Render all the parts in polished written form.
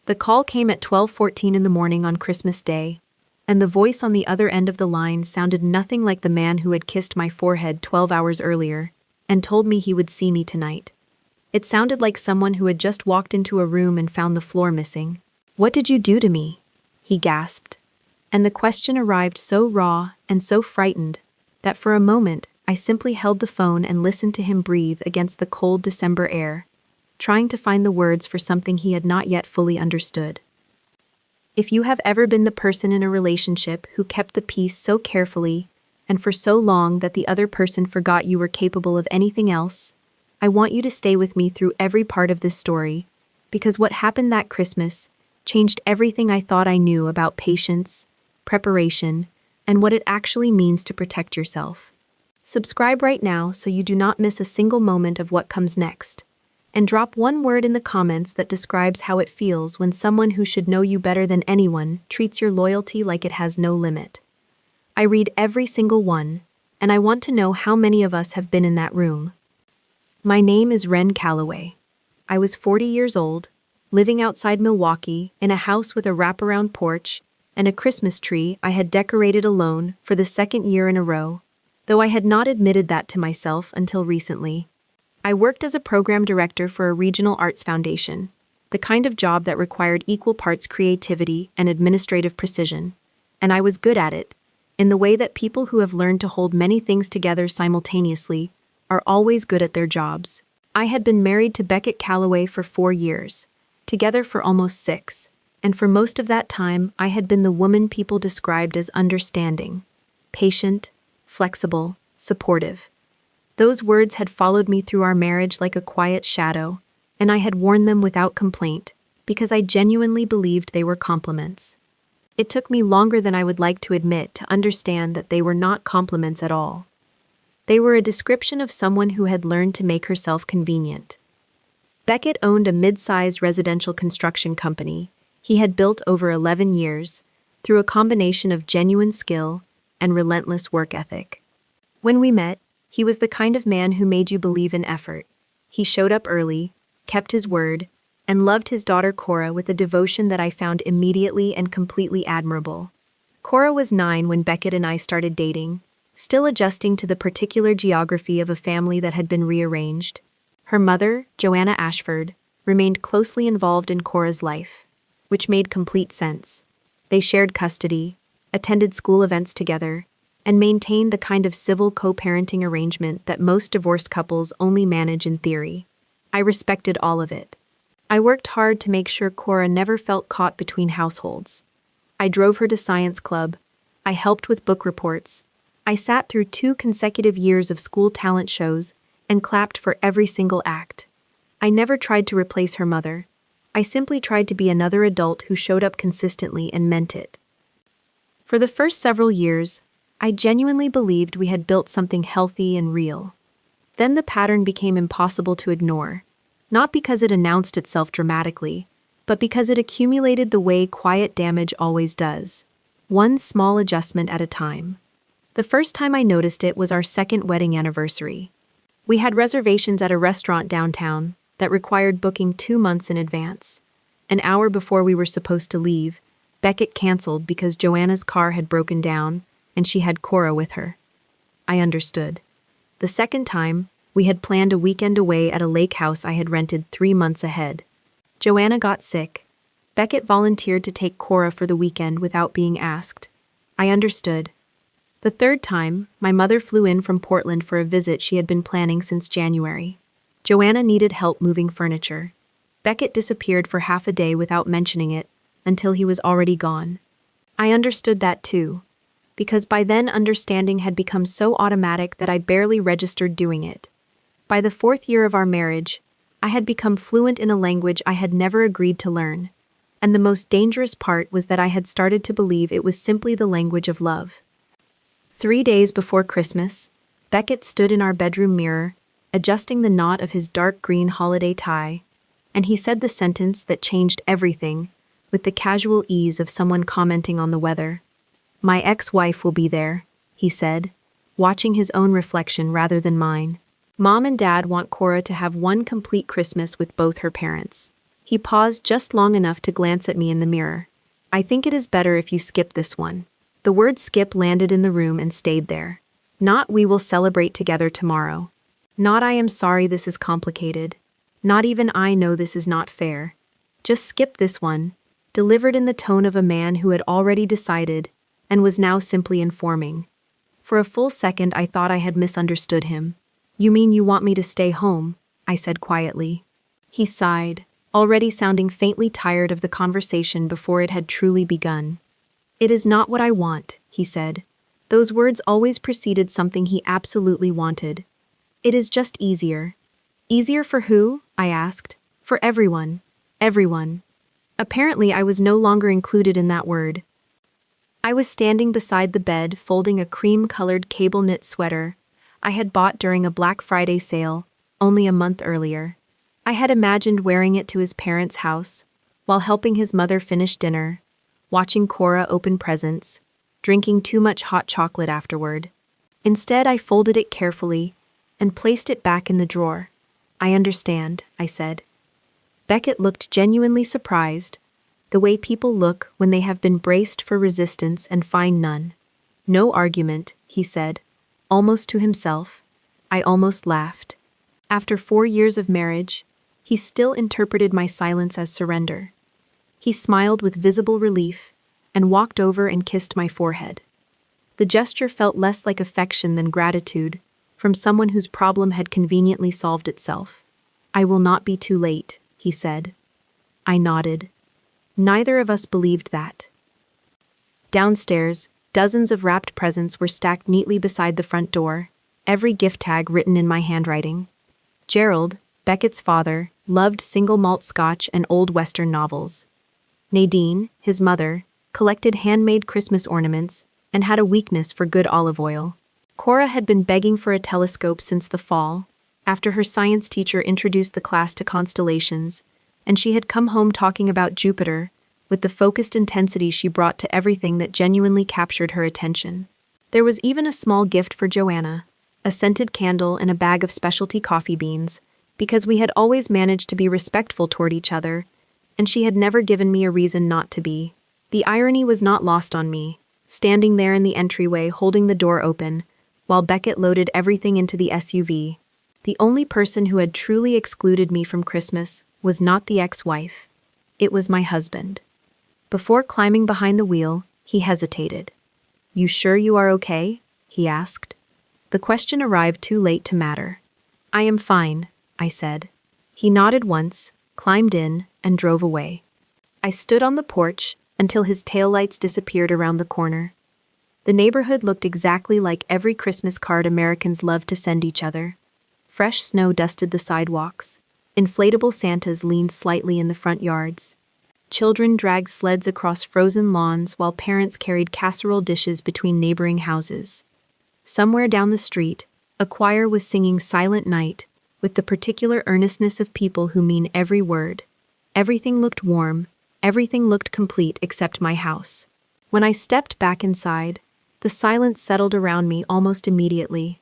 The call came at 12:14 in the morning on Christmas Day, and the voice on the other end of the line sounded nothing like the man who had kissed my forehead 12 hours earlier and told me he would see me tonight. It sounded like someone who had just walked into a room and found the floor missing. "What did you do to me?" he gasped. And the question arrived so raw and so frightened that for a moment I simply held the phone and listened to him breathe against the cold December air, trying to find the words for something he had not yet fully understood. If you have ever been the person in a relationship who kept the peace so carefully and for so long that the other person forgot you were capable of anything else, I want you to stay with me through every part of this story, because what happened that Christmas changed everything I thought I knew about patience, preparation, and what it actually means to protect yourself. Subscribe right now so you do not miss a single moment of what comes next. And drop one word in the comments that describes how it feels when someone who should know you better than anyone treats your loyalty like it has no limit. I read every single one, and I want to know how many of us have been in that room. My name is Ren Calloway. I was 40 years old, living outside Milwaukee in a house with a wraparound porch and a Christmas tree I had decorated alone for the second year in a row, though I had not admitted that to myself until recently. I worked as a program director for a regional arts foundation, the kind of job that required equal parts creativity and administrative precision, and I was good at it, in the way that people who have learned to hold many things together simultaneously are always good at their jobs. I had been married to Beckett Calloway for 4 years, together for almost 6, and for most of that time I had been the woman people described as understanding, patient, flexible, supportive. Those words had followed me through our marriage like a quiet shadow, and I had worn them without complaint, because I genuinely believed they were compliments. It took me longer than I would like to admit to understand that they were not compliments at all. They were a description of someone who had learned to make herself convenient. Beckett owned a mid-sized residential construction company he had built over 11 years through a combination of genuine skill and relentless work ethic. When we met, he was the kind of man who made you believe in effort. He showed up early, kept his word, and loved his daughter Cora with a devotion that I found immediately and completely admirable. Cora was 9 when Beckett and I started dating, still adjusting to the particular geography of a family that had been rearranged. Her mother, Joanna Ashford, remained closely involved in Cora's life, which made complete sense. They shared custody, attended school events together, and maintained the kind of civil co-parenting arrangement that most divorced couples only manage in theory. I respected all of it. I worked hard to make sure Cora never felt caught between households. I drove her to science club. I helped with book reports. I sat through 2 consecutive years of school talent shows and clapped for every single act. I never tried to replace her mother. I simply tried to be another adult who showed up consistently and meant it. For the first several years, I genuinely believed we had built something healthy and real. Then the pattern became impossible to ignore, not because it announced itself dramatically, but because it accumulated the way quiet damage always does, one small adjustment at a time. The first time I noticed it was our second wedding anniversary. We had reservations at a restaurant downtown that required booking 2 months in advance. An hour before we were supposed to leave, Beckett canceled because Joanna's car had broken down and she had Cora with her. I understood. The second time, we had planned a weekend away at a lake house I had rented 3 months ahead. Joanna got sick. Beckett volunteered to take Cora for the weekend without being asked. I understood. The third time, my mother flew in from Portland for a visit she had been planning since January. Joanna needed help moving furniture. Beckett disappeared for half a day without mentioning it, until he was already gone. I understood that too, because by then understanding had become so automatic that I barely registered doing it. By the 4th year of our marriage, I had become fluent in a language I had never agreed to learn, and the most dangerous part was that I had started to believe it was simply the language of love. 3 days before Christmas, Beckett stood in our bedroom mirror, adjusting the knot of his dark green holiday tie, and he said the sentence that changed everything, with the casual ease of someone commenting on the weather. "My ex-wife will be there," he said, watching his own reflection rather than mine. "Mom and Dad want Cora to have one complete Christmas with both her parents," He paused just long enough to glance at me in the mirror. "I think it is better if you skip this one." The word skip landed in the room and stayed there. Not "we will celebrate together tomorrow." Not "I am sorry this is complicated." Not even "I know this is not fair." Just "skip this one," delivered in the tone of a man who had already decided and was now simply informing. For a full second I thought I had misunderstood him. "You mean you want me to stay home?" I said quietly. He sighed, already sounding faintly tired of the conversation before it had truly begun. "It is not what I want," he said. Those words always preceded something he absolutely wanted. "It is just easier." "Easier for who?" I asked. "For everyone. Everyone." Apparently I was no longer included in that word. I was standing beside the bed, folding a cream-colored cable-knit sweater I had bought during a Black Friday sale only a month earlier. I had imagined wearing it to his parents' house, while helping his mother finish dinner, watching Cora open presents, drinking too much hot chocolate afterward. Instead, I folded it carefully and placed it back in the drawer. "I understand," I said. Beckett looked genuinely surprised, the way people look when they have been braced for resistance and find none. "No argument," he said, almost to himself. I almost laughed. After 4 years of marriage, he still interpreted my silence as surrender. He smiled with visible relief and walked over and kissed my forehead. The gesture felt less like affection than gratitude from someone whose problem had conveniently solved itself. "I will not be too late," he said. I nodded. Neither of us believed that. Downstairs, dozens of wrapped presents were stacked neatly beside the front door, every gift tag written in my handwriting. Gerald, Beckett's father, loved single malt scotch and old Western novels. Nadine, his mother, collected handmade Christmas ornaments and had a weakness for good olive oil. Cora had been begging for a telescope since the fall, after her science teacher introduced the class to constellations, and she had come home talking about Jupiter with the focused intensity she brought to everything that genuinely captured her attention. There was even a small gift for Joanna, a scented candle and a bag of specialty coffee beans, because we had always managed to be respectful toward each other, and she had never given me a reason not to be. The irony was not lost on me, standing there in the entryway holding the door open, while Beckett loaded everything into the SUV. The only person who had truly excluded me from Christmas was not the ex-wife. It was my husband. Before climbing behind the wheel, he hesitated. "You sure you are okay?" he asked. The question arrived too late to matter. "I am fine," I said. He nodded once, climbed in, and drove away. I stood on the porch until his taillights disappeared around the corner. The neighborhood looked exactly like every Christmas card Americans love to send each other. Fresh snow dusted the sidewalks. Inflatable Santas leaned slightly in the front yards. Children dragged sleds across frozen lawns while parents carried casserole dishes between neighboring houses. Somewhere down the street, a choir was singing Silent Night with the particular earnestness of people who mean every word. Everything looked warm, everything looked complete except my house. When I stepped back inside, the silence settled around me almost immediately.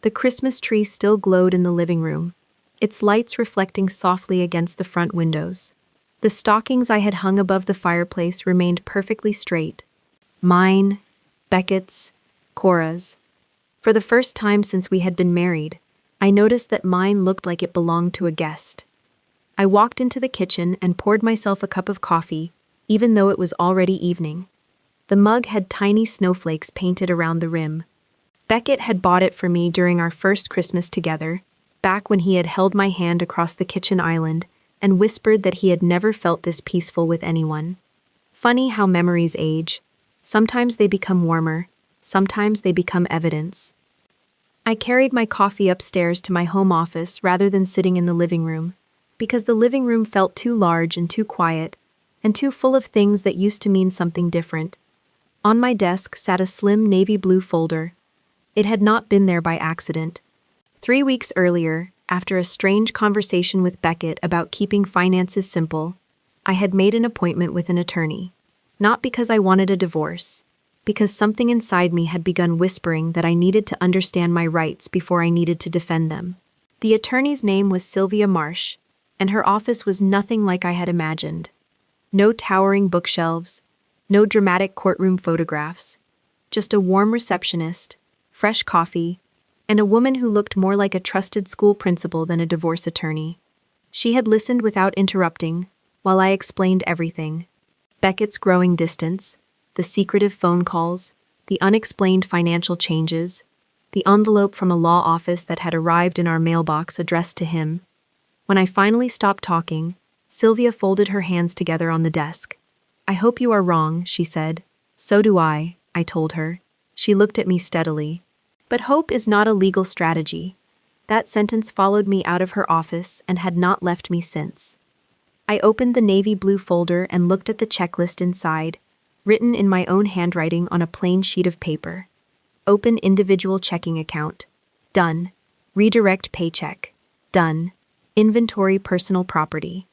The Christmas tree still glowed in the living room, its lights reflecting softly against the front windows. The stockings I had hung above the fireplace remained perfectly straight. Mine, Beckett's, Cora's. For the first time since we had been married, I noticed that mine looked like it belonged to a guest. I walked into the kitchen and poured myself a cup of coffee, even though it was already evening. The mug had tiny snowflakes painted around the rim. Beckett had bought it for me during our first Christmas together, back when he had held my hand across the kitchen island and whispered that he had never felt this peaceful with anyone. Funny how memories age. Sometimes they become warmer, sometimes they become evidence. I carried my coffee upstairs to my home office rather than sitting in the living room, because the living room felt too large and too quiet, and too full of things that used to mean something different. On my desk sat a slim navy blue folder. It had not been there by accident. 3 weeks earlier, after a strange conversation with Beckett about keeping finances simple, I had made an appointment with an attorney. Not because I wanted a divorce, because something inside me had begun whispering that I needed to understand my rights before I needed to defend them. The attorney's name was Sylvia Marsh, and her office was nothing like I had imagined. No towering bookshelves, no dramatic courtroom photographs, just a warm receptionist, fresh coffee, and a woman who looked more like a trusted school principal than a divorce attorney. She had listened without interrupting, while I explained everything. Beckett's growing distance, the secretive phone calls, the unexplained financial changes, the envelope from a law office that had arrived in our mailbox addressed to him. When I finally stopped talking, Sylvia folded her hands together on the desk. "I hope you are wrong," she said. "So do I told her. She looked at me steadily. "But hope is not a legal strategy." That sentence followed me out of her office and had not left me since. I opened the navy blue folder and looked at the checklist inside, written in my own handwriting on a plain sheet of paper. Open individual checking account. Done. Redirect paycheck. Done. Inventory personal property.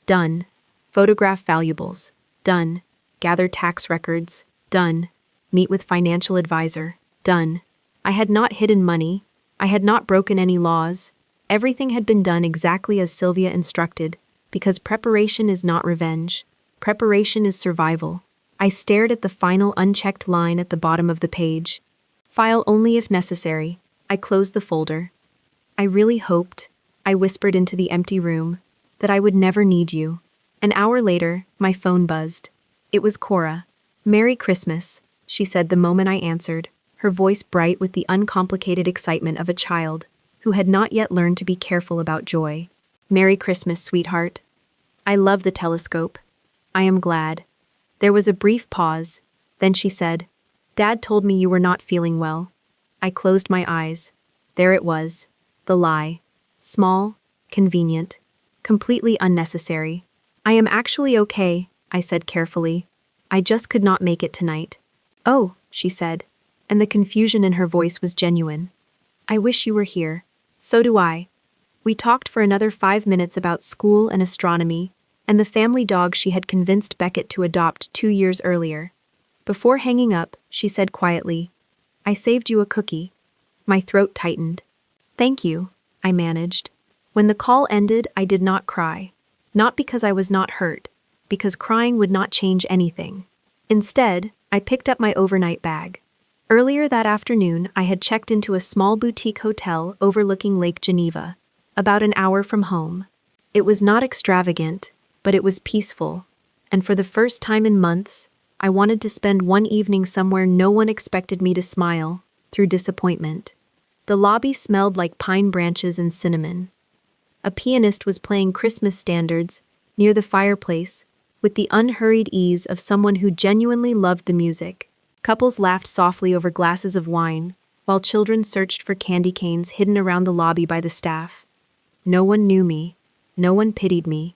Done. Photograph valuables. Done. Gather tax records. Done. Meet with financial advisor. Done. I had not hidden money. I had not broken any laws. Everything had been done exactly as Sylvia instructed, because preparation is not revenge. Preparation is survival. I stared at the final unchecked line at the bottom of the page. File only if necessary. I closed the folder. "I really hoped," I whispered into the empty room, "that I would never need you." An hour later, my phone buzzed. It was Cora. "Merry Christmas," she said the moment I answered, her voice bright with the uncomplicated excitement of a child who had not yet learned to be careful about joy. "Merry Christmas, sweetheart. I love the telescope. I am glad." There was a brief pause. Then she said, "Dad told me you were not feeling well." I closed my eyes. There it was. The lie. Small, convenient, completely unnecessary. "I am actually okay," I said carefully. "I just could not make it tonight." "Oh," she said, and the confusion in her voice was genuine. "I wish you were here." "So do I." We talked for another 5 minutes about school and astronomy, and the family dog she had convinced Beckett to adopt 2 years earlier. Before hanging up, she said quietly, "I saved you a cookie." My throat tightened. "Thank you," I managed. When the call ended, I did not cry. Not because I was not hurt, because crying would not change anything. Instead, I picked up my overnight bag. Earlier that afternoon, I had checked into a small boutique hotel overlooking Lake Geneva, about an hour from home. It was not extravagant, but it was peaceful, and for the first time in months, I wanted to spend one evening somewhere no one expected me to smile, through disappointment. The lobby smelled like pine branches and cinnamon. A pianist was playing Christmas standards near the fireplace, with the unhurried ease of someone who genuinely loved the music. Couples laughed softly over glasses of wine, while children searched for candy canes hidden around the lobby by the staff. No one knew me. No one pitied me.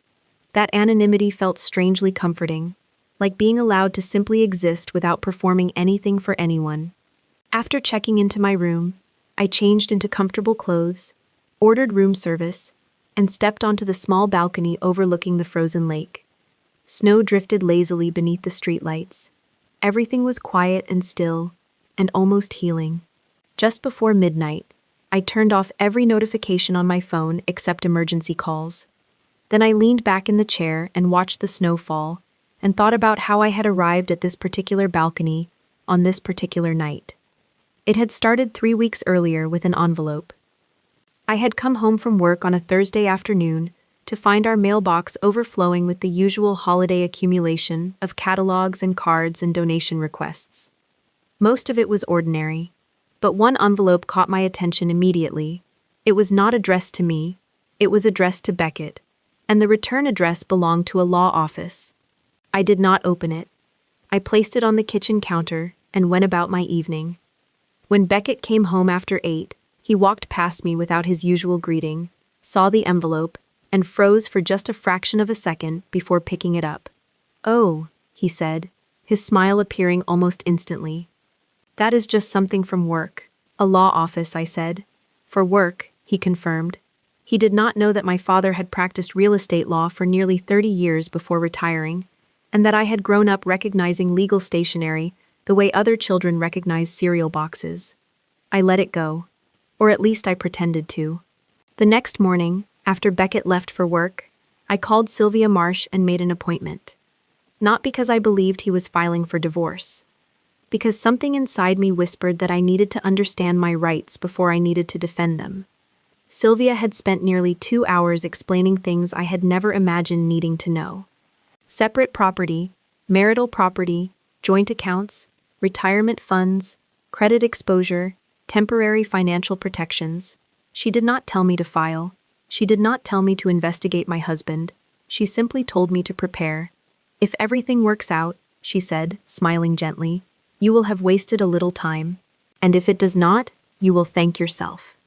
That anonymity felt strangely comforting, like being allowed to simply exist without performing anything for anyone. After checking into my room, I changed into comfortable clothes, ordered room service, and stepped onto the small balcony overlooking the frozen lake. Snow drifted lazily beneath the streetlights. Everything was quiet and still, and almost healing. Just before midnight, I turned off every notification on my phone except emergency calls. Then I leaned back in the chair and watched the snow fall, and thought about how I had arrived at this particular balcony on this particular night. It had started 3 weeks earlier with an envelope. I had come home from work on a Thursday afternoon to find our mailbox overflowing with the usual holiday accumulation of catalogs and cards and donation requests. Most of it was ordinary, but one envelope caught my attention immediately. It was not addressed to me, it was addressed to Beckett, and the return address belonged to a law office. I did not open it. I placed it on the kitchen counter and went about my evening. When Beckett came home after 8, he walked past me without his usual greeting, saw the envelope, and froze for just a fraction of a second before picking it up. "Oh," he said, his smile appearing almost instantly. "That is just something from work." "A law office," I said. "For work," he confirmed. He did not know that my father had practiced real estate law for nearly 30 years before retiring, and that I had grown up recognizing legal stationery the way other children recognize cereal boxes. I let it go. Or at least I pretended to. The next morning, After Beckett left for work, I called Sylvia Marsh and made an appointment. Not because I believed he was filing for divorce. Because something inside me whispered that I needed to understand my rights before I needed to defend them. Sylvia had spent nearly 2 hours explaining things I had never imagined needing to know. Separate property, marital property, joint accounts, retirement funds, credit exposure, temporary financial protections. She did not tell me to file. She did not tell me to investigate my husband. She simply told me to prepare. If everything works out, she said, smiling gently, you will have wasted a little time. And if it does not, you will thank yourself.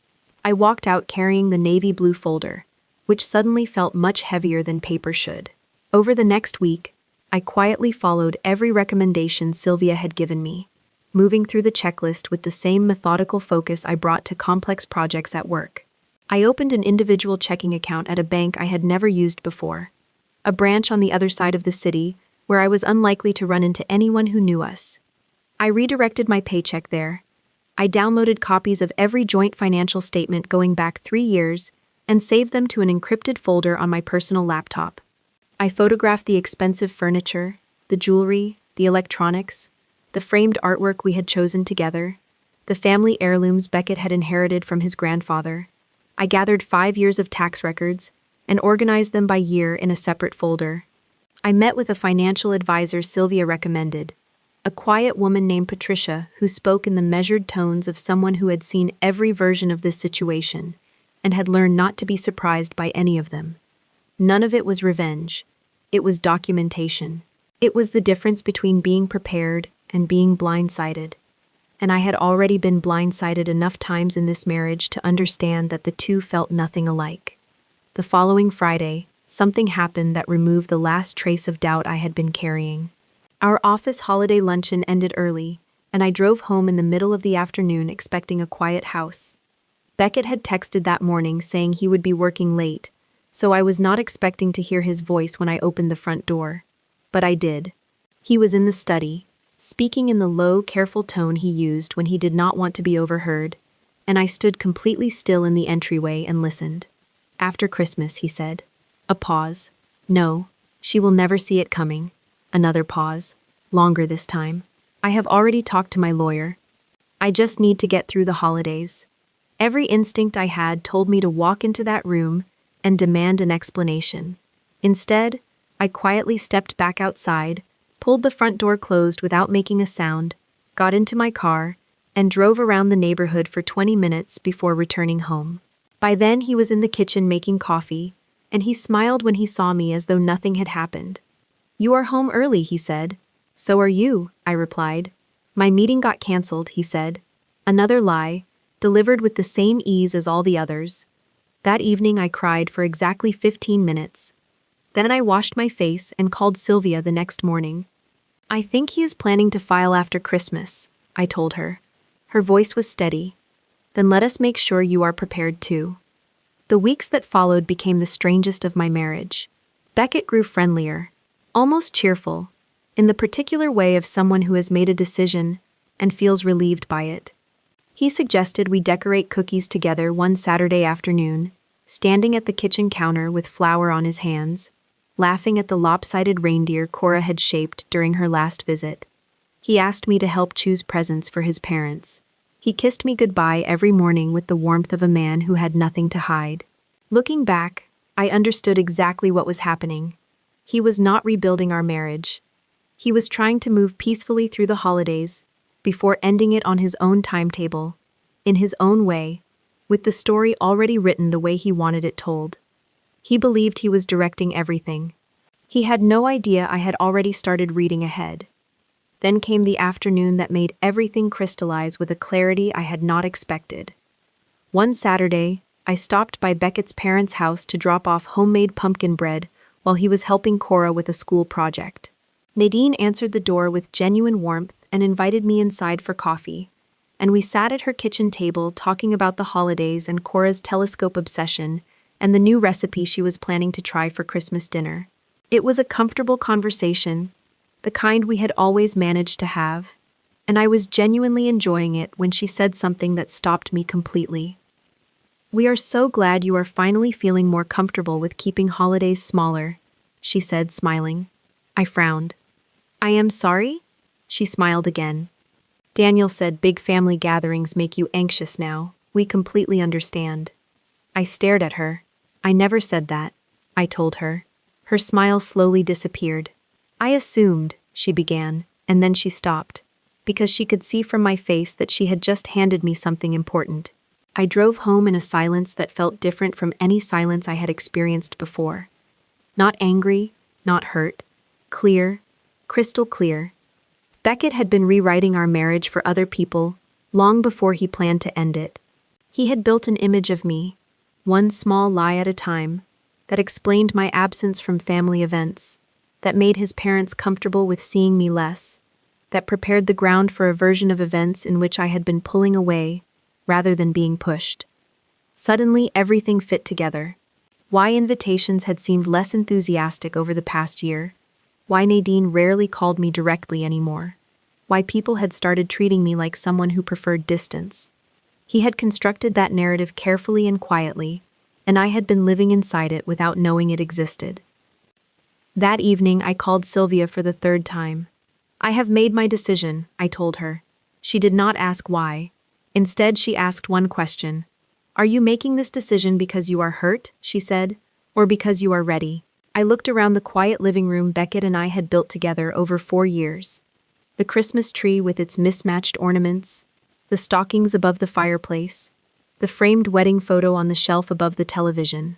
I walked out carrying the navy blue folder, which suddenly felt much heavier than paper should. Over the next week, I quietly followed every recommendation Sylvia had given me, moving through the checklist with the same methodical focus I brought to complex projects at work. I opened an individual checking account at a bank I had never used before, a branch on the other side of the city where I was unlikely to run into anyone who knew us. I redirected my paycheck there. I downloaded copies of every joint financial statement going back 3 years and saved them to an encrypted folder on my personal laptop. I photographed the expensive furniture, the jewelry, the electronics, the framed artwork we had chosen together, the family heirlooms Beckett had inherited from his grandfather. I gathered 5 years of tax records and organized them by year in a separate folder. I met with a financial advisor Sylvia recommended, a quiet woman named Patricia who spoke in the measured tones of someone who had seen every version of this situation and had learned not to be surprised by any of them. None of it was revenge. It was documentation. It was the difference between being prepared and being blindsided. And I had already been blindsided enough times in this marriage to understand that the two felt nothing alike. The following Friday, something happened that removed the last trace of doubt I had been carrying. Our office holiday luncheon ended early, and I drove home in the middle of the afternoon expecting a quiet house. Beckett had texted that morning saying he would be working late, so I was not expecting to hear his voice when I opened the front door. But I did. He was in the study, speaking in the low, careful tone he used when he did not want to be overheard, and I stood completely still in the entryway and listened. After Christmas, he said. A pause. No, she will never see it coming. Another pause. Longer this time. I have already talked to my lawyer. I just need to get through the holidays. Every instinct I had told me to walk into that room and demand an explanation. Instead, I quietly stepped back outside, pulled the front door closed without making a sound, got into my car, and drove around the neighborhood for 20 minutes before returning home. By then, he was in the kitchen making coffee, and he smiled when he saw me as though nothing had happened. You are home early, he said. So are you, I replied. My meeting got canceled, he said. Another lie, delivered with the same ease as all the others. That evening I cried for exactly 15 minutes. Then I washed my face and called Sylvia the next morning. I think he is planning to file after Christmas, I told her. Her voice was steady. Then let us make sure you are prepared too. The weeks that followed became the strangest of my marriage. Beckett grew friendlier, almost cheerful, in the particular way of someone who has made a decision and feels relieved by it. He suggested we decorate cookies together one Saturday afternoon, standing at the kitchen counter with flour on his hands, laughing at the lopsided reindeer Cora had shaped during her last visit. He asked me to help choose presents for his parents. He kissed me goodbye every morning with the warmth of a man who had nothing to hide. Looking back, I understood exactly what was happening. He was not rebuilding our marriage. He was trying to move peacefully through the holidays, before ending it on his own timetable, in his own way, with the story already written the way he wanted it told. He believed he was directing everything. He had no idea I had already started reading ahead. Then came the afternoon that made everything crystallize with a clarity I had not expected. One Saturday, I stopped by Beckett's parents' house to drop off homemade pumpkin bread while he was helping Cora with a school project. Nadine answered the door with genuine warmth and invited me inside for coffee, and we sat at her kitchen table talking about the holidays and Cora's telescope obsession and the new recipe she was planning to try for Christmas dinner. It was a comfortable conversation, the kind we had always managed to have, and I was genuinely enjoying it when she said something that stopped me completely. "We are so glad you are finally feeling more comfortable with keeping holidays smaller," she said, smiling. I frowned. "I am sorry?" She smiled again. "Daniel said big family gatherings make you anxious now. We completely understand." I stared at her. "I never said that," I told her. Her smile slowly disappeared. "I assumed," she began, and then she stopped, because she could see from my face that she had just handed me something important. I drove home in a silence that felt different from any silence I had experienced before. Not angry, not hurt. Clear, crystal clear. Beckett had been rewriting our marriage for other people long before he planned to end it. He had built an image of me, one small lie at a time, that explained my absence from family events, that made his parents comfortable with seeing me less, that prepared the ground for a version of events in which I had been pulling away rather than being pushed. Suddenly, everything fit together. Why invitations had seemed less enthusiastic over the past year, why Nadine rarely called me directly anymore, why people had started treating me like someone who preferred distance. He had constructed that narrative carefully and quietly, and I had been living inside it without knowing it existed. That evening, I called Sylvia for the third time. "I have made my decision," I told her. She did not ask why. Instead, she asked one question. "Are you making this decision because you are hurt?" she said, "or because you are ready?" I looked around the quiet living room Beckett and I had built together over 4 years. The Christmas tree with its mismatched ornaments, the stockings above the fireplace, the framed wedding photo on the shelf above the television.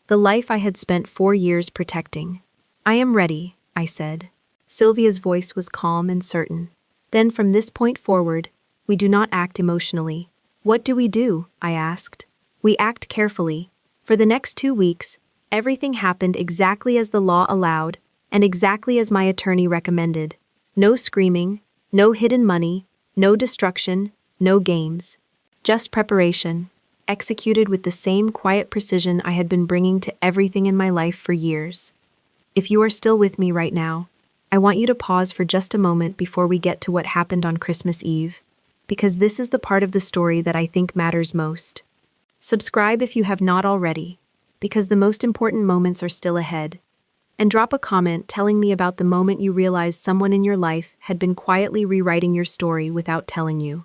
The life I had spent 4 years protecting. "I am ready," I said. Sylvia's voice was calm and certain. "Then from this point forward, we do not act emotionally." "What do we do?" I asked. "We act carefully." For the next 2 weeks, everything happened exactly as the law allowed and exactly as my attorney recommended. No screaming, no hidden money, no destruction, no games. Just preparation, executed with the same quiet precision I had been bringing to everything in my life for years. If you are still with me right now, I want you to pause for just a moment before we get to what happened on Christmas Eve, because this is the part of the story that I think matters most. Subscribe if you have not already, because the most important moments are still ahead. And drop a comment telling me about the moment you realized someone in your life had been quietly rewriting your story without telling you.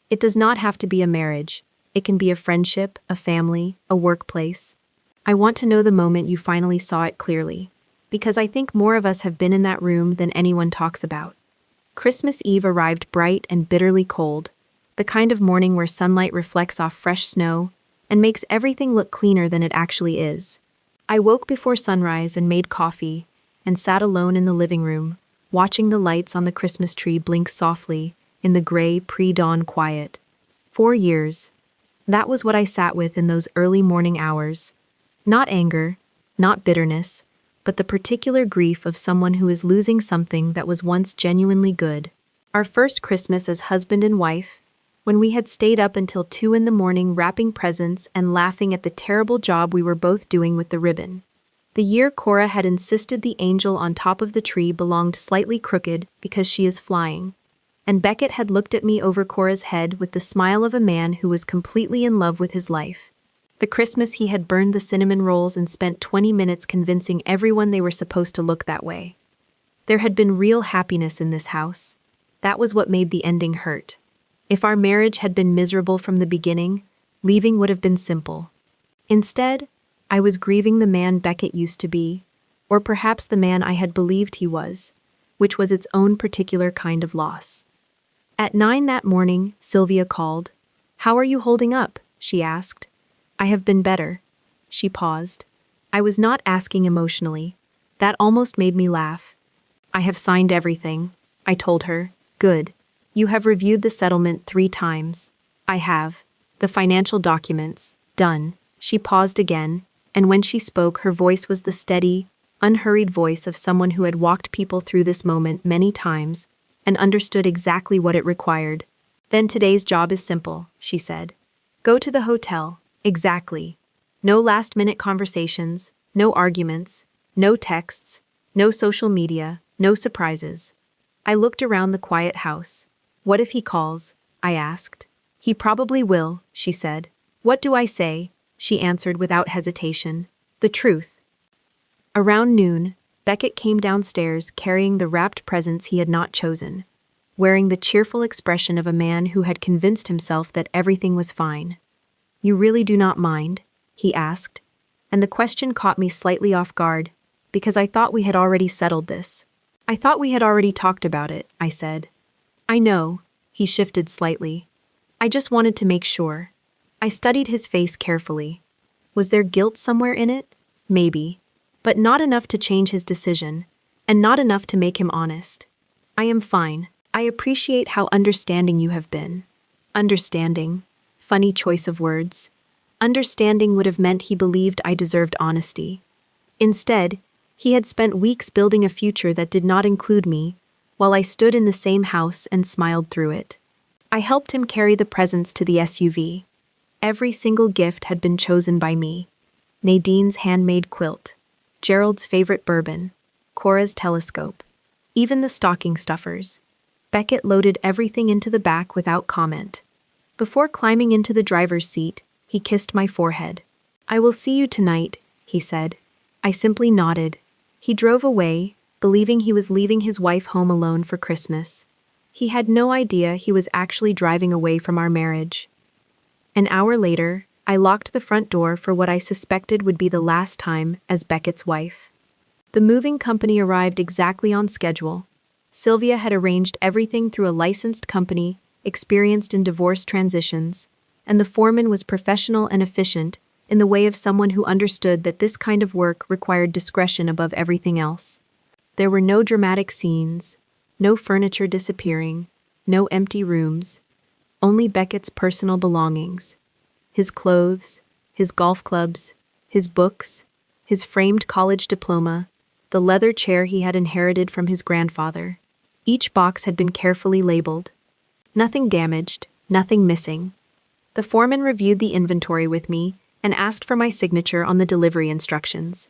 It does not have to be a marriage. It can be a friendship, a family, a workplace. I want to know the moment you finally saw it clearly, because I think more of us have been in that room than anyone talks about. Christmas Eve arrived bright and bitterly cold, the kind of morning where sunlight reflects off fresh snow and makes everything look cleaner than it actually is. I woke before sunrise and made coffee and sat alone in the living room, watching the lights on the Christmas tree blink softly in the gray pre-dawn quiet. 4 years. That was what I sat with in those early morning hours. Not anger, not bitterness, but the particular grief of someone who is losing something that was once genuinely good. Our first Christmas as husband and wife, when we had stayed up until 2 in the morning wrapping presents and laughing at the terrible job we were both doing with the ribbon. The year Cora had insisted the angel on top of the tree belonged slightly crooked because she is flying. And Beckett had looked at me over Cora's head with the smile of a man who was completely in love with his life. The Christmas he had burned the cinnamon rolls and spent 20 minutes convincing everyone they were supposed to look that way. There had been real happiness in this house. That was what made the ending hurt. If our marriage had been miserable from the beginning, leaving would have been simple. Instead, I was grieving the man Beckett used to be, or perhaps the man I had believed he was, which was its own particular kind of loss. At 9 that morning, Sylvia called. "How are you holding up?" she asked. "I have been better." She paused. I was not asking emotionally. That almost made me laugh. "I have signed everything," I told her. "Good. You have reviewed the settlement 3 times." "I have. The financial documents. Done." She paused again, and when she spoke, her voice was the steady, unhurried voice of someone who had walked people through this moment many times and understood exactly what it required. "Then today's job is simple," she said. "Go to the hotel. Exactly. No last-minute conversations, no arguments, no texts, no social media, no surprises." I looked around the quiet house. "What if he calls?" I asked. "He probably will," she said. "What do I say?" she answered without hesitation. The truth. Around noon, Beckett came downstairs carrying the wrapped presents he had not chosen, wearing the cheerful expression of a man who had convinced himself that everything was fine. You really do not mind? He asked, and the question caught me slightly off guard, because I thought we had already settled this. I thought we had already talked about it, I said. I know, he shifted slightly. I just wanted to make sure. I studied his face carefully. Was there guilt somewhere in it? Maybe. But not enough to change his decision, and not enough to make him honest. I am fine. I appreciate how understanding you have been. Understanding. Funny choice of words. Understanding would have meant he believed I deserved honesty. Instead, he had spent weeks building a future that did not include me, while I stood in the same house and smiled through it. I helped him carry the presents to the SUV. Every single gift had been chosen by me. Nadine's handmade quilt, Gerald's favorite bourbon, Cora's telescope, even the stocking stuffers. Beckett loaded everything into the back without comment. Before climbing into the driver's seat, he kissed my forehead. I will see you tonight, he said. I simply nodded. He drove away, believing he was leaving his wife home alone for Christmas. He had no idea he was actually driving away from our marriage. An hour later, I locked the front door for what I suspected would be the last time as Beckett's wife. The moving company arrived exactly on schedule. Sylvia had arranged everything through a licensed company, experienced in divorce transitions, and the foreman was professional and efficient in the way of someone who understood that this kind of work required discretion above everything else. There were no dramatic scenes, no furniture disappearing, no empty rooms, only Beckett's personal belongings. His clothes, his golf clubs, his books, his framed college diploma, the leather chair he had inherited from his grandfather. Each box had been carefully labeled. Nothing damaged, nothing missing. The foreman reviewed the inventory with me and asked for my signature on the delivery instructions.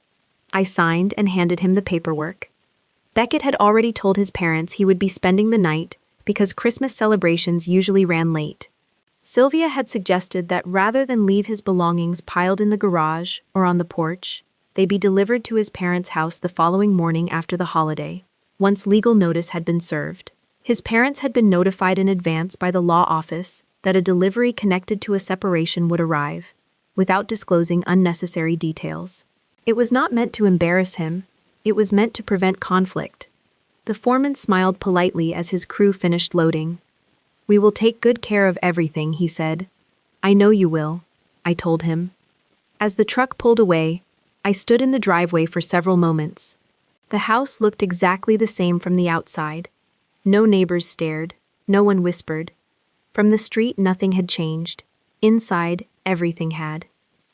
I signed and handed him the paperwork. Beckett had already told his parents he would be spending the night because Christmas celebrations usually ran late. Sylvia had suggested that rather than leave his belongings piled in the garage or on the porch, they be delivered to his parents' house the following morning after the holiday, once legal notice had been served. His parents had been notified in advance by the law office that a delivery connected to a separation would arrive, without disclosing unnecessary details. It was not meant to embarrass him, it was meant to prevent conflict. The foreman smiled politely as his crew finished loading. We will take good care of everything, he said. I know you will, I told him. As the truck pulled away, I stood in the driveway for several moments. The house looked exactly the same from the outside. No neighbors stared, no one whispered. From the street, nothing had changed. Inside, everything had.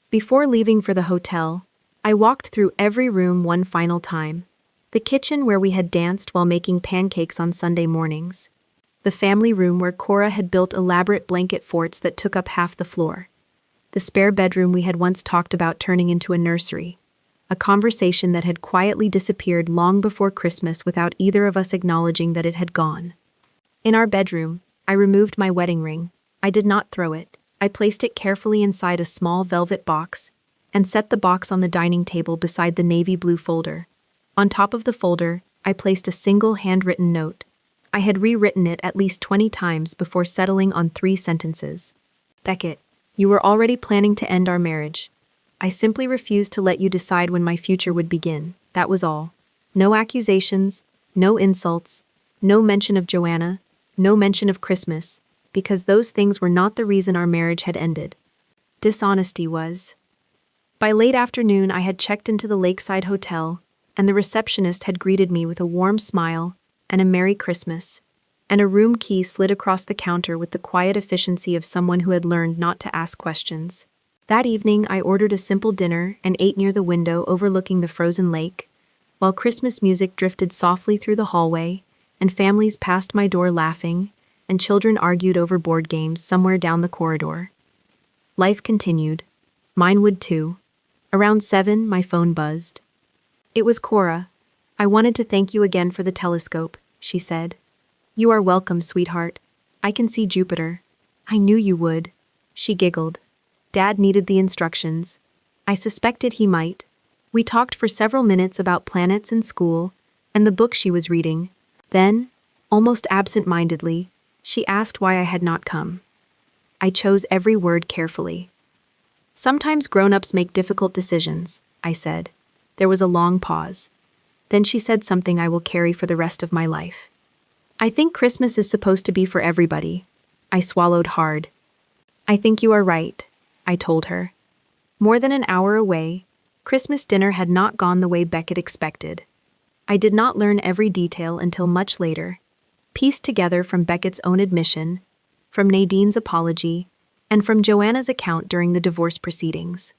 Before leaving for the hotel, I walked through every room one final time. The kitchen where we had danced while making pancakes on Sunday mornings. The family room where Cora had built elaborate blanket forts that took up half the floor. The spare bedroom we had once talked about turning into a nursery. A conversation that had quietly disappeared long before Christmas without either of us acknowledging that it had gone. In our bedroom, I removed my wedding ring. I did not throw it. I placed it carefully inside a small velvet box and set the box on the dining table beside the navy blue folder. On top of the folder, I placed a single handwritten note. I had rewritten it at least 20 times before settling on 3 sentences. Beckett, you were already planning to end our marriage. I simply refused to let you decide when my future would begin. That was all. No accusations, no insults, no mention of Joanna, no mention of Christmas, because those things were not the reason our marriage had ended. Dishonesty was. By late afternoon, I had checked into the lakeside hotel, and the receptionist had greeted me with a warm smile and a Merry Christmas, and a room key slid across the counter with the quiet efficiency of someone who had learned not to ask questions. That evening, I ordered a simple dinner and ate near the window overlooking the frozen lake, while Christmas music drifted softly through the hallway, and families passed my door laughing, and children argued over board games somewhere down the corridor. Life continued. Mine would too. Around 7, my phone buzzed. It was Cora. I wanted to thank you again for the telescope, she said. You are welcome, sweetheart. I can see Jupiter. I knew you would. She giggled. Dad needed the instructions. I suspected he might. We talked for several minutes about planets and school, and the book she was reading. Then, almost absent-mindedly, she asked why I had not come. I chose every word carefully. Sometimes grown-ups make difficult decisions, I said. There was a long pause. Then she said something I will carry for the rest of my life. I think Christmas is supposed to be for everybody. I swallowed hard. I think you are right, I told her. More than an hour away, Christmas dinner had not gone the way Beckett expected. I did not learn every detail until much later, pieced together from Beckett's own admission, from Nadine's apology, and from Joanna's account during the divorce proceedings.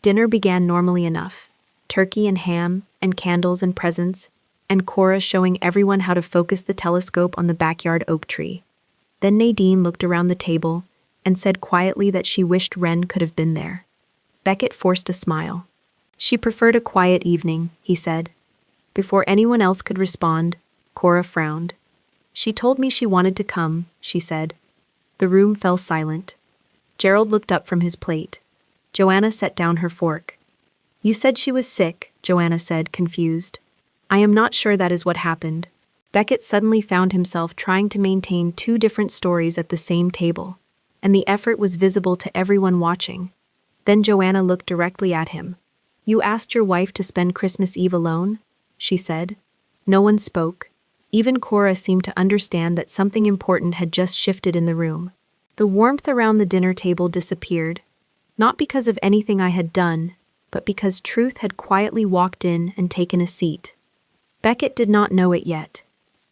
Dinner began normally enough. Turkey and ham, and candles and presents, and Cora showing everyone how to focus the telescope on the backyard oak tree. Then Nadine looked around the table and said quietly that she wished Wren could have been there. Beckett forced a smile. She preferred a quiet evening, he said. Before anyone else could respond, Cora frowned. She told me she wanted to come, she said. The room fell silent. Gerald looked up from his plate. Joanna set down her fork. You said she was sick, Joanna said, confused. I am not sure that is what happened. Beckett suddenly found himself trying to maintain two different stories at the same table, and the effort was visible to everyone watching. Then Joanna looked directly at him. You asked your wife to spend Christmas Eve alone? She said. No one spoke. Even Cora seemed to understand that something important had just shifted in the room. The warmth around the dinner table disappeared, not because of anything I had done, but because truth had quietly walked in and taken a seat. Beckett did not know it yet,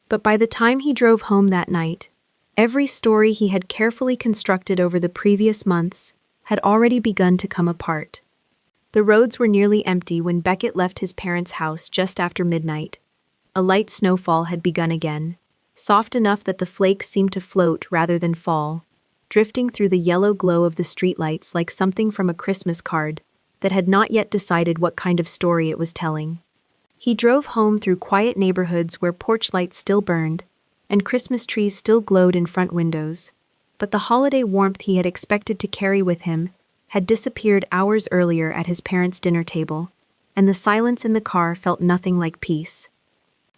but by the time he drove home that night, every story he had carefully constructed over the previous months had already begun to come apart. The roads were nearly empty when Beckett left his parents' house just after midnight. A light snowfall had begun again, soft enough that the flakes seemed to float rather than fall, drifting through the yellow glow of the streetlights like something from a Christmas card that had not yet decided what kind of story it was telling. He drove home through quiet neighborhoods where porch lights still burned, and Christmas trees still glowed in front windows. But the holiday warmth he had expected to carry with him had disappeared hours earlier at his parents' dinner table, and the silence in the car felt nothing like peace.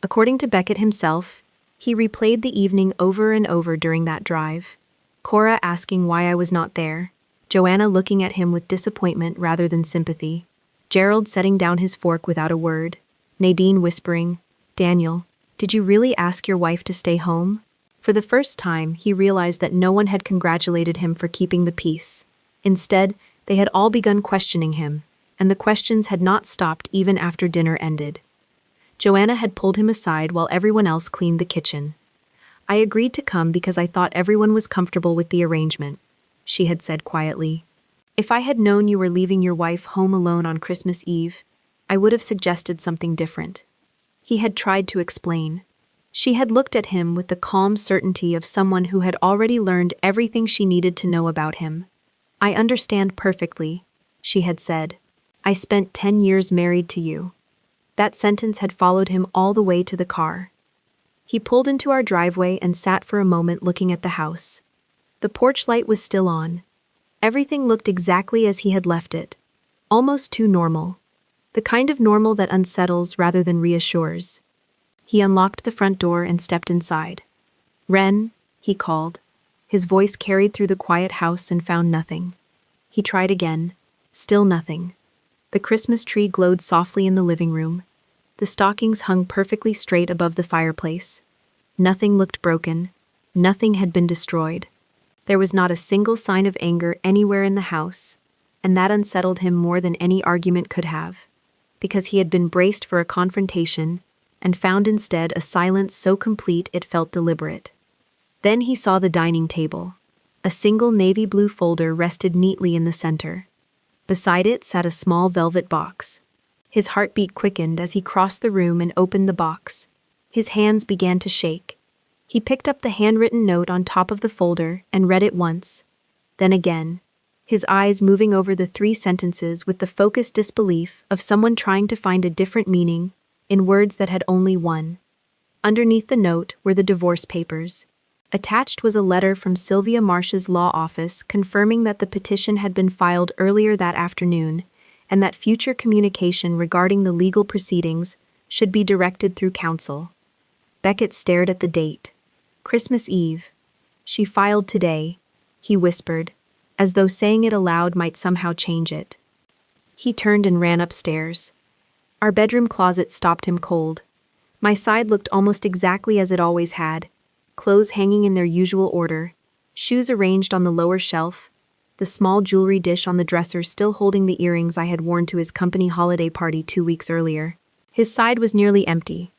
According to Beckett himself, he replayed the evening over and over during that drive. Cora asking why I was not there, Joanna looking at him with disappointment rather than sympathy, Gerald setting down his fork without a word, Nadine whispering, Daniel, did you really ask your wife to stay home? For the first time, he realized that no one had congratulated him for keeping the peace. Instead, they had all begun questioning him, and the questions had not stopped even after dinner ended. Joanna had pulled him aside while everyone else cleaned the kitchen. I agreed to come because I thought everyone was comfortable with the arrangement, she had said quietly. If I had known you were leaving your wife home alone on Christmas Eve, I would have suggested something different. He had tried to explain. She had looked at him with the calm certainty of someone who had already learned everything she needed to know about him. I understand perfectly, she had said. I spent 10 years married to you. That sentence had followed him all the way to the car. He pulled into our driveway and sat for a moment looking at the house. The porch light was still on. Everything looked exactly as he had left it, almost too normal. The kind of normal that unsettles rather than reassures. He unlocked the front door and stepped inside. Wren, he called. His voice carried through the quiet house and found nothing. He tried again. Still nothing. The Christmas tree glowed softly in the living room. The stockings hung perfectly straight above the fireplace. Nothing looked broken. Nothing had been destroyed. There was not a single sign of anger anywhere in the house, and that unsettled him more than any argument could have, because he had been braced for a confrontation and found instead a silence so complete it felt deliberate. Then he saw the dining table. A single navy blue folder rested neatly in the center. Beside it sat a small velvet box. His heartbeat quickened as he crossed the room and opened the box. His hands began to shake. He picked up the handwritten note on top of the folder and read it once, then again, his eyes moving over the 3 sentences with the focused disbelief of someone trying to find a different meaning in words that had only one. Underneath the note were the divorce papers. Attached was a letter from Sylvia Marsh's law office confirming that the petition had been filed earlier that afternoon and that future communication regarding the legal proceedings should be directed through counsel. Beckett stared at the date. Christmas Eve. She filed today, he whispered, as though saying it aloud might somehow change it. He turned and ran upstairs. Our bedroom closet stopped him cold. My side looked almost exactly as it always had, clothes hanging in their usual order, shoes arranged on the lower shelf, the small jewelry dish on the dresser still holding the earrings I had worn to his company holiday party 2 weeks earlier. His side was nearly empty.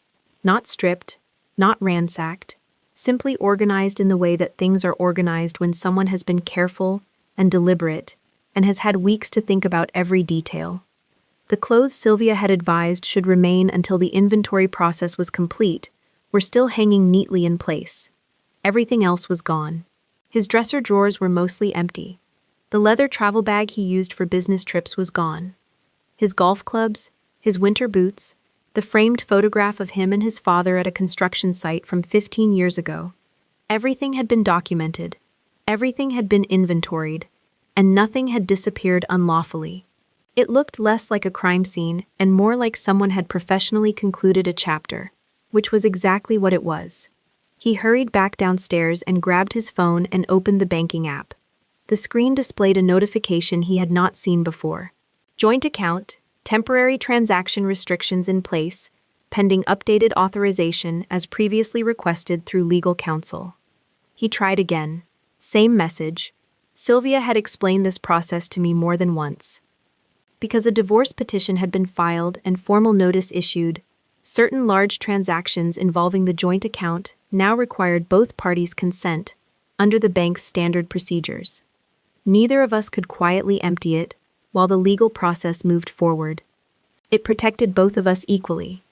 Not stripped, not ransacked, simply organized in the way that things are organized when someone has been careful and deliberate and has had weeks to think about every detail. The clothes Sylvia had advised should remain until the inventory process was complete were still hanging neatly in place. Everything else was gone. His dresser drawers were mostly empty. The leather travel bag he used for business trips was gone. His golf clubs, his winter boots, the framed photograph of him and his father at a construction site from 15 years ago. Everything had been documented. Everything had been inventoried, and nothing had disappeared unlawfully. It looked less like a crime scene and more like someone had professionally concluded a chapter, which was exactly what it was. He hurried back downstairs and grabbed his phone and opened the banking app. The screen displayed a notification he had not seen before. Joint account, temporary transaction restrictions in place, pending updated authorization as previously requested through legal counsel. He tried again. Same message. Sylvia had explained this process to me more than once. Because a divorce petition had been filed and formal notice issued, certain large transactions involving the joint account now required both parties' consent under the bank's standard procedures. Neither of us could quietly empty it while the legal process moved forward. It protected both of us equally.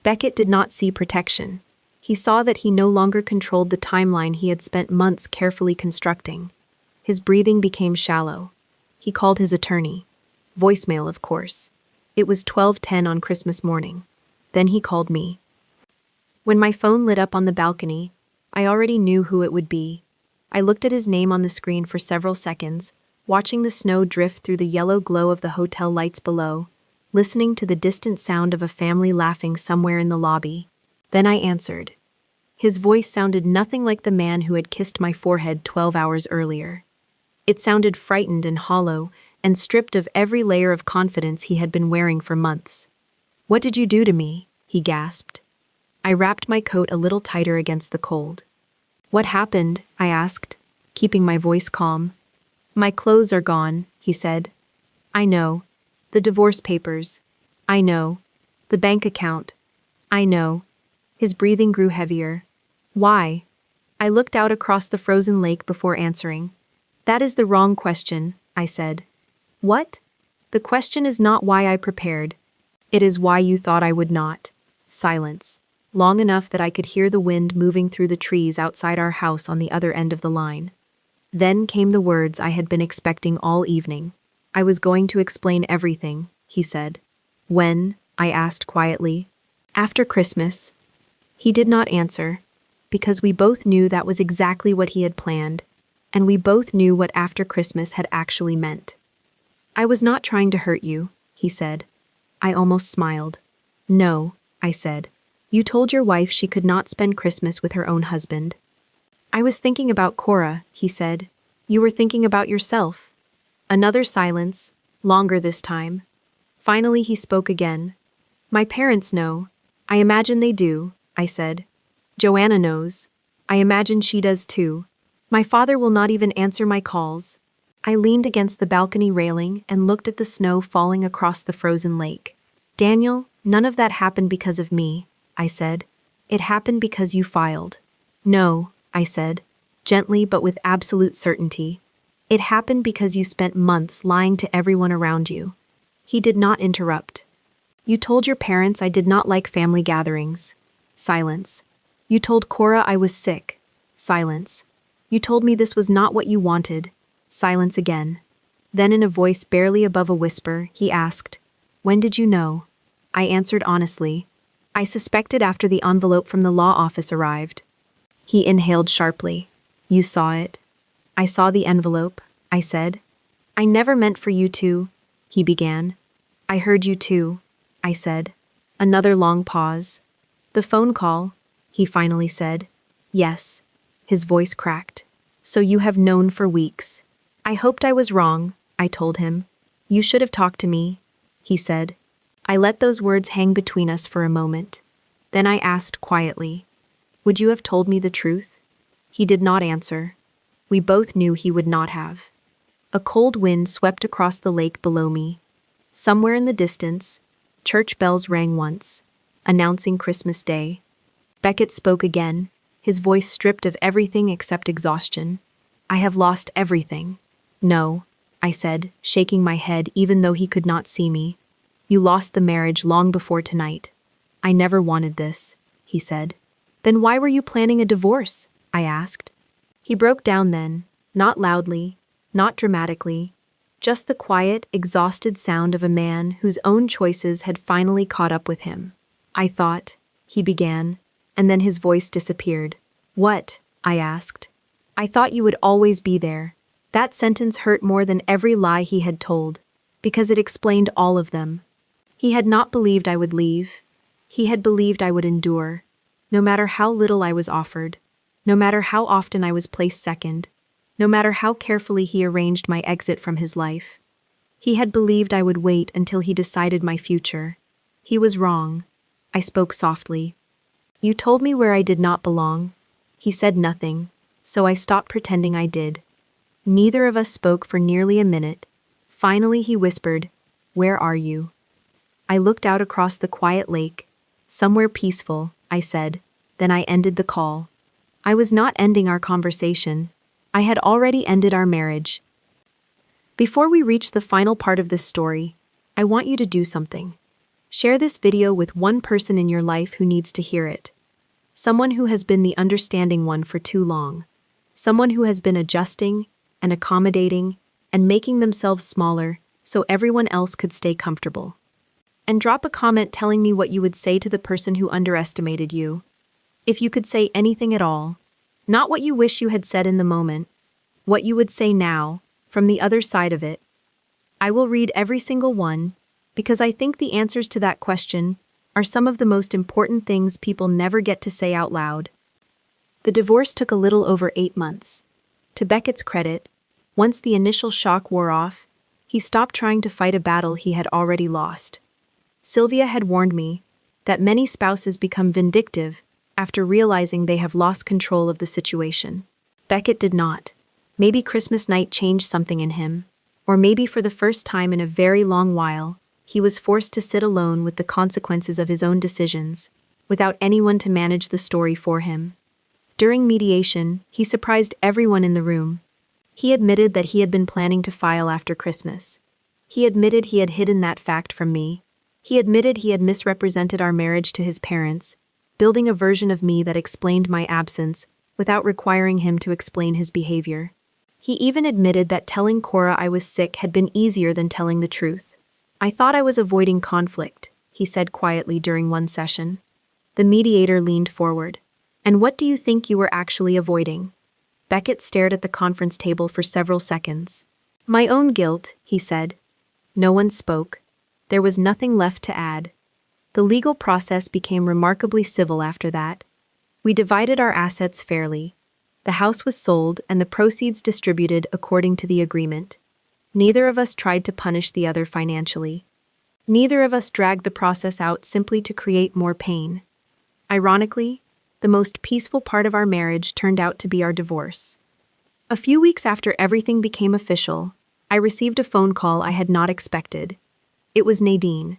Beckett did not see protection. He saw that he no longer controlled the timeline he had spent months carefully constructing. His breathing became shallow. He called his attorney. Voicemail, of course. It was 12:10 on Christmas morning. Then he called me. When my phone lit up on the balcony, I already knew who it would be. I looked at his name on the screen for several seconds, watching the snow drift through the yellow glow of the hotel lights below, listening to the distant sound of a family laughing somewhere in the lobby. Then I answered. His voice sounded nothing like the man who had kissed my forehead 12 hours earlier. It sounded frightened and hollow, and stripped of every layer of confidence he had been wearing for months. "What did you do to me?" he gasped. I wrapped my coat a little tighter against the cold. "What happened?" I asked, keeping my voice calm. "My clothes are gone," he said. "I know. The divorce papers. I know. The bank account. I know." His breathing grew heavier. "Why?" I looked out across the frozen lake before answering. "That is the wrong question," I said. "What?" "The question is not why I prepared. It is why you thought I would not." Silence. Long enough that I could hear the wind moving through the trees outside our house on the other end of the line. Then came the words I had been expecting all evening. "I was going to explain everything," he said. "When?" I asked quietly. "After Christmas." He did not answer, because we both knew that was exactly what he had planned, and we both knew what after Christmas had actually meant. "I was not trying to hurt you," he said. I almost smiled. "No," I said. "You told your wife she could not spend Christmas with her own husband." "I was thinking about Cora," he said. "You were thinking about yourself." Another silence, longer this time. Finally he spoke again. "My parents know. I imagine they do," I said. "Joanna knows. I imagine she does too. My father will not even answer my calls." I leaned against the balcony railing and looked at the snow falling across the frozen lake. "Daniel, none of that happened because of me," I said. "It happened because you filed." "No," I said, gently but with absolute certainty. "It happened because you spent months lying to everyone around you." He did not interrupt. "You told your parents I did not like family gatherings." Silence. "You told Cora I was sick." Silence. "You told me this was not what you wanted." Silence again. Then in a voice barely above a whisper, he asked, "When did you know?" I answered honestly. "I suspected after the envelope from the law office arrived." He inhaled sharply. You saw it. I saw the envelope, I said. I never meant for you to, he began. I heard you too, I said. Another long pause. The phone call, he finally said. Yes. His voice cracked. So you have known for weeks. I hoped I was wrong, I told him. You should have talked to me, he said. I let those words hang between us for a moment. Then I asked quietly, would you have told me the truth? He did not answer. We both knew he would not have. A cold wind swept across the lake below me. Somewhere in the distance, church bells rang once, announcing Christmas Day. Beckett spoke again, his voice stripped of everything except exhaustion. I have lost everything. No, I said, shaking my head even though he could not see me. You lost the marriage long before tonight. I never wanted this, he said. Then why were you planning a divorce? I asked. He broke down then, not loudly, not dramatically, just the quiet, exhausted sound of a man whose own choices had finally caught up with him. I thought, he began, and then his voice disappeared. What? I asked. I thought you would always be there. That sentence hurt more than every lie he had told, because it explained all of them. He had not believed I would leave. He had believed I would endure, no matter how little I was offered, no matter how often I was placed second, no matter how carefully he arranged my exit from his life. He had believed I would wait until he decided my future. He was wrong. I spoke softly. You told me where I did not belong. He said nothing, so I stopped pretending I did. Neither of us spoke for nearly a minute. Finally he whispered, "Where are you?" I looked out across the quiet lake. Somewhere peaceful, I said. Then I ended the call. I was not ending our conversation. I had already ended our marriage. Before we reach the final part of this story, I want you to do something. Share this video with one person in your life who needs to hear it. Someone who has been the understanding one for too long. Someone who has been adjusting and accommodating and making themselves smaller so everyone else could stay comfortable. And drop a comment telling me what you would say to the person who underestimated you. If you could say anything at all, not what you wish you had said in the moment, what you would say now, from the other side of it. I will read every single one, because I think the answers to that question are some of the most important things people never get to say out loud. The divorce took a little over 8 months. To Beckett's credit, once the initial shock wore off, he stopped trying to fight a battle he had already lost. Sylvia had warned me that many spouses become vindictive after realizing they have lost control of the situation. Beckett did not. Maybe Christmas night changed something in him, or maybe for the first time in a very long while, he was forced to sit alone with the consequences of his own decisions, without anyone to manage the story for him. During mediation, he surprised everyone in the room. He admitted that he had been planning to file after Christmas. He admitted he had hidden that fact from me. He admitted he had misrepresented our marriage to his parents, building a version of me that explained my absence without requiring him to explain his behavior. He even admitted that telling Cora I was sick had been easier than telling the truth. I thought I was avoiding conflict, he said quietly during one session. The mediator leaned forward. And what do you think you were actually avoiding? Beckett stared at the conference table for several seconds. My own guilt, he said. No one spoke. There was nothing left to add. The legal process became remarkably civil after that. We divided our assets fairly. The house was sold and the proceeds distributed according to the agreement. Neither of us tried to punish the other financially. Neither of us dragged the process out simply to create more pain. Ironically, the most peaceful part of our marriage turned out to be our divorce. A few weeks after everything became official, I received a phone call I had not expected. It was Nadine.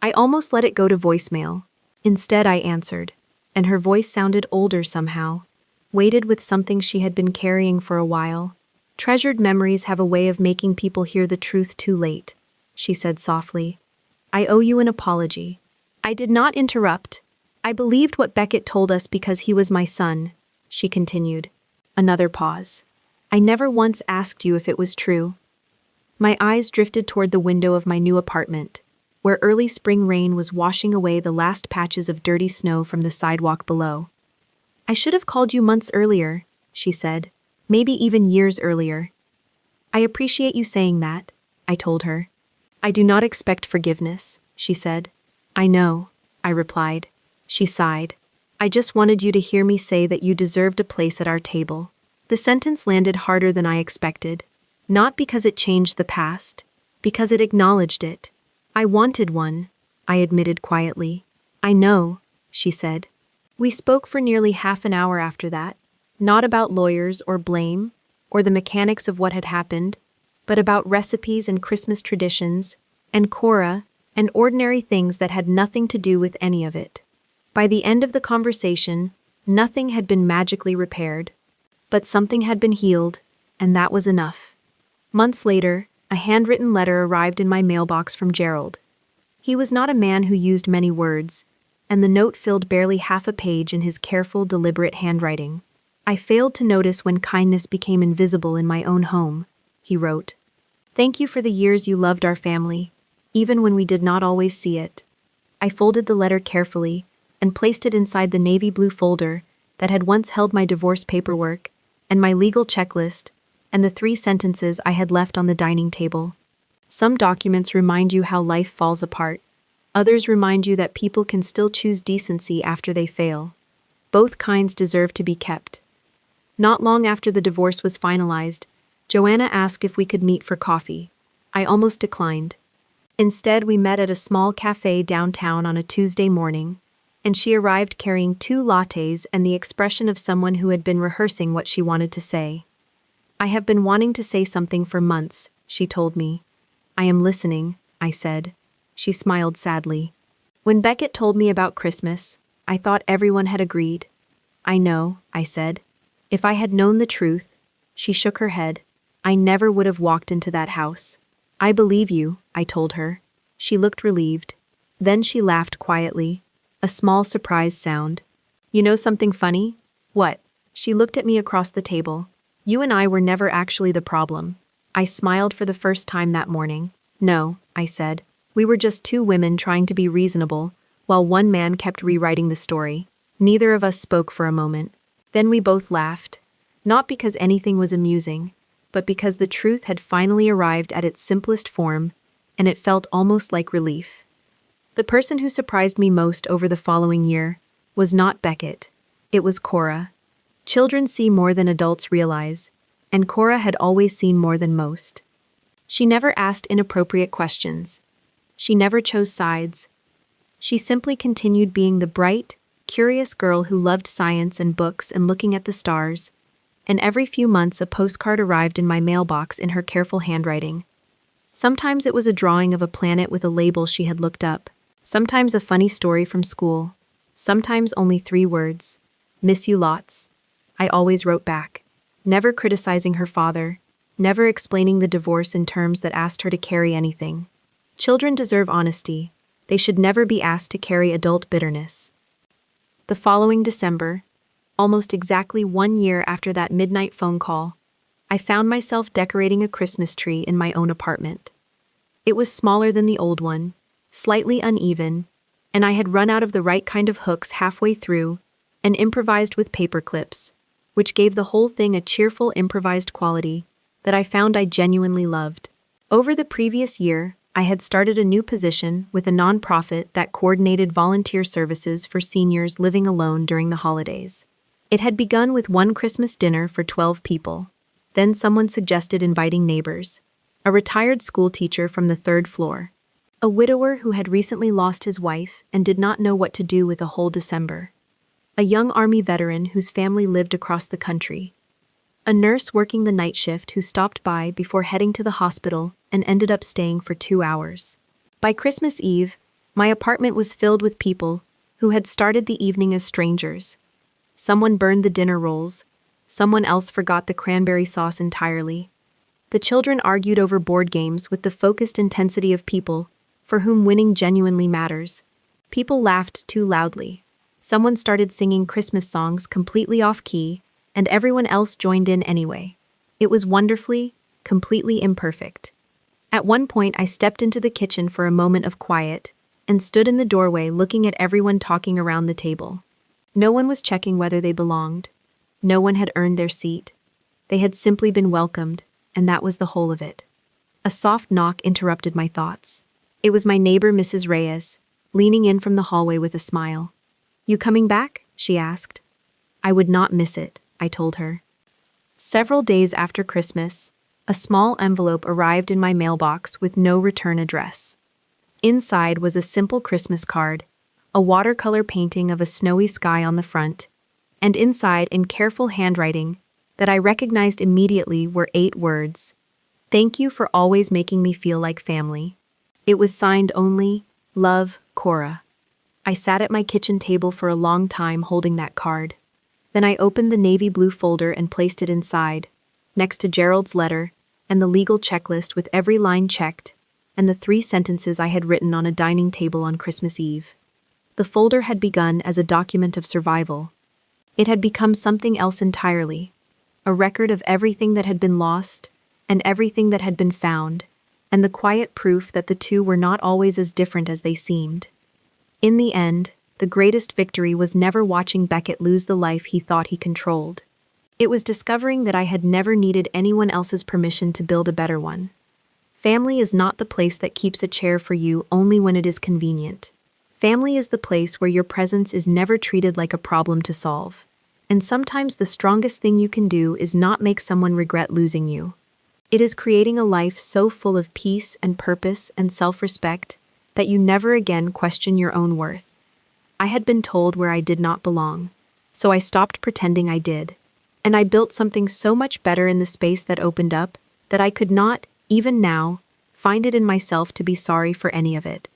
I almost let it go to voicemail. Instead, I answered, and her voice sounded older somehow, weighted with something she had been carrying for a while. Treasured memories have a way of making people hear the truth too late, she said softly. I owe you an apology. I did not interrupt. I believed what Beckett told us because he was my son, she continued. Another pause. I never once asked you if it was true. My eyes drifted toward the window of my new apartment, where early spring rain was washing away the last patches of dirty snow from the sidewalk below. I should have called you months earlier, she said. Maybe even years earlier. I appreciate you saying that, I told her. I do not expect forgiveness, she said. I know, I replied. She sighed. I just wanted you to hear me say that you deserved a place at our table. The sentence landed harder than I expected. Not because it changed the past, because it acknowledged it. I wanted one, I admitted quietly. I know, she said. We spoke for nearly half an hour after that, not about lawyers or blame, or the mechanics of what had happened, but about recipes and Christmas traditions, and Cora, and ordinary things that had nothing to do with any of it. By the end of the conversation, nothing had been magically repaired, but something had been healed, and that was enough. Months later, a handwritten letter arrived in my mailbox from Gerald. He was not a man who used many words, and the note filled barely half a page in his careful, deliberate handwriting. I failed to notice when kindness became invisible in my own home, he wrote. Thank you for the years you loved our family, even when we did not always see it. I folded the letter carefully and placed it inside the navy blue folder that had once held my divorce paperwork and my legal checklist and the 3 sentences I had left on the dining table. Some documents remind you how life falls apart. Others remind you that people can still choose decency after they fail. Both kinds deserve to be kept. Not long after the divorce was finalized, Joanna asked if we could meet for coffee. I almost declined. Instead, we met at a small cafe downtown on a Tuesday morning, and she arrived carrying 2 lattes and the expression of someone who had been rehearsing what she wanted to say. I have been wanting to say something for months, she told me. I am listening, I said. She smiled sadly. When Beckett told me about Christmas, I thought everyone had agreed. I know, I said. If I had known the truth, she shook her head, I never would have walked into that house. I believe you, I told her. She looked relieved. Then she laughed quietly, a small surprise sound. You know something funny? What? She looked at me across the table. You and I were never actually the problem. I smiled for the first time that morning. No, I said. We were just 2 women trying to be reasonable, while one man kept rewriting the story. Neither of us spoke for a moment. Then we both laughed. Not because anything was amusing, but because the truth had finally arrived at its simplest form, and it felt almost like relief. The person who surprised me most over the following year was not Beckett. It was Cora. Children see more than adults realize, and Cora had always seen more than most. She never asked inappropriate questions. She never chose sides. She simply continued being the bright, curious girl who loved science and books and looking at the stars, and every few months a postcard arrived in my mailbox in her careful handwriting. Sometimes it was a drawing of a planet with a label she had looked up, sometimes a funny story from school, sometimes only 3 words, "Miss you lots." I always wrote back, never criticizing her father, never explaining the divorce in terms that asked her to carry anything. Children deserve honesty. They should never be asked to carry adult bitterness. The following December, almost exactly 1 year after that midnight phone call, I found myself decorating a Christmas tree in my own apartment. It was smaller than the old one, slightly uneven, and I had run out of the right kind of hooks halfway through and improvised with paper clips, which gave the whole thing a cheerful improvised quality that I found I genuinely loved. Over the previous year, I had started a new position with a nonprofit that coordinated volunteer services for seniors living alone during the holidays. It had begun with one Christmas dinner for 12 people. Then someone suggested inviting neighbors. A retired school teacher from the 3rd floor. A widower who had recently lost his wife and did not know what to do with a whole December. A young Army veteran whose family lived across the country. A nurse working the night shift who stopped by before heading to the hospital and ended up staying for 2 hours. By Christmas Eve, my apartment was filled with people who had started the evening as strangers. Someone burned the dinner rolls. Someone else forgot the cranberry sauce entirely. The children argued over board games with the focused intensity of people for whom winning genuinely matters. People laughed too loudly. Someone started singing Christmas songs completely off-key, and everyone else joined in anyway. It was wonderfully, completely imperfect. At one point, I stepped into the kitchen for a moment of quiet and stood in the doorway looking at everyone talking around the table. No one was checking whether they belonged. No one had earned their seat. They had simply been welcomed, and that was the whole of it. A soft knock interrupted my thoughts. It was my neighbor, Mrs. Reyes, leaning in from the hallway with a smile. "You coming back?" she asked. "I would not miss it," I told her. Several days after Christmas, a small envelope arrived in my mailbox with no return address. Inside was a simple Christmas card, a watercolor painting of a snowy sky on the front, and inside, in careful handwriting that I recognized immediately, were 8 words. "Thank you for always making me feel like family." It was signed only, "Love, Cora." I sat at my kitchen table for a long time holding that card. Then I opened the navy blue folder and placed it inside, next to Gerald's letter and the legal checklist with every line checked, and the 3 sentences I had written on a dining table on Christmas Eve. The folder had begun as a document of survival. It had become something else entirely, a record of everything that had been lost and everything that had been found, and the quiet proof that the two were not always as different as they seemed. In the end, the greatest victory was never watching Beckett lose the life he thought he controlled. It was discovering that I had never needed anyone else's permission to build a better one. Family is not the place that keeps a chair for you only when it is convenient. Family is the place where your presence is never treated like a problem to solve. And sometimes the strongest thing you can do is not make someone regret losing you. It is creating a life so full of peace and purpose and self-respect that you never again question your own worth. I had been told where I did not belong, so I stopped pretending I did. And I built something so much better in the space that opened up that I could not, even now, find it in myself to be sorry for any of it.